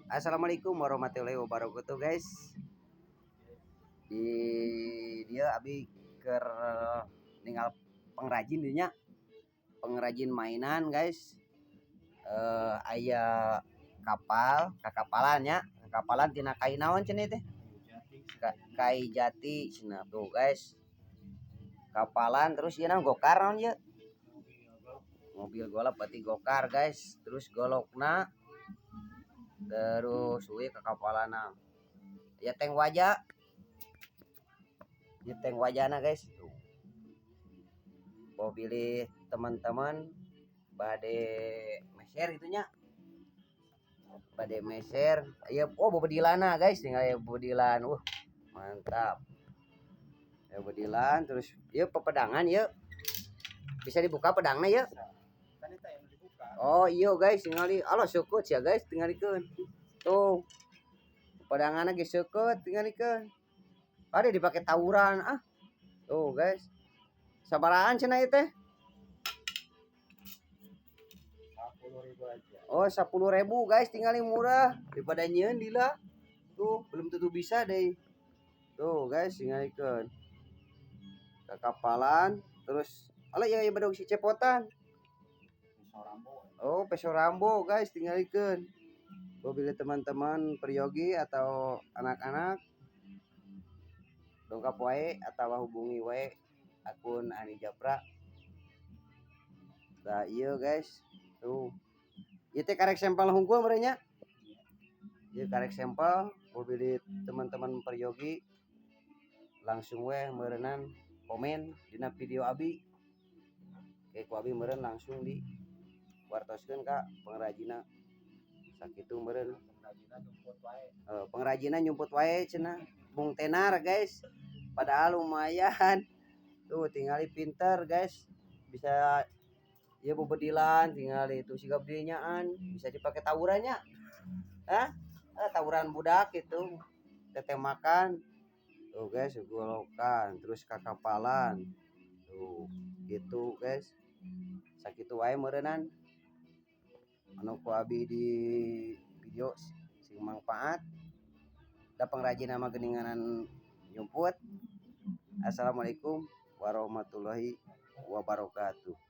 Assalamualaikum warahmatullahi wabarakatuh guys. Di dia abi ker ninggal pengrajin dinya, pengrajin mainan guys. Aya kakapalan ya, kakapalan tina kai naon cenah teh? Kai jati cenah tuh guys. Kapalan terus ieu naon gokar naon ieu? Mobil golok berarti gokar guys. Terus golokna terus we kakapalana ya tank wajah ya tank wajahna guys tuh. Mau pilih teman-teman bade meser gitunya, bade meser ya. Bobodilana guys, tinggal ya bobodilan. Mantap ya bobodilan. Terus ya pepedangan ya bisa dibuka pedangnya ya. Oh iya guys, tinggali Allah syukur ya guys, tinggalikeun tuh pedangannya geus seukeut, tinggalikeun ada dipakai tawuran tuh guys. Sabaraan cenah ieu teh? 10.000 guys, tinggalin murah daripada nyieun lila tuh, belum tentu bisa deh tuh guys. Tinggalikeun kakapalan terus ala ya badog si cepotan. Peso rambo guys, tinggalikeun. Bila teman-teman peryogi atau anak-anak dongkap wae atau hubungi wae akun Ani Japra. Nah iya guys tuh, ieu teh karek sampel hungkul merenya. Ieu karek sampel mobil teman-teman peryogi langsung we meureunnan komen dina video abi. Oke ku abi meureun langsung di wartoskeun ka pengrajinna sakitu meureun. Pengrajinna nyumput wae cenah bung tenar guys, padahal lumayan tuh. Tingali pinter guys, bisa ya bobodilan tinggal itu sigap dinyaan bisa dipakai tawurannya. Tawuran budak itu teteh makan tuh guys, golokan terus kakapalan tuh gitu guys. Sakitu wae meureunan anu ku abi di video sing manfaat da pengrajin nama geninganan nyumput. Assalamualaikum warahmatullahi wabarakatuh.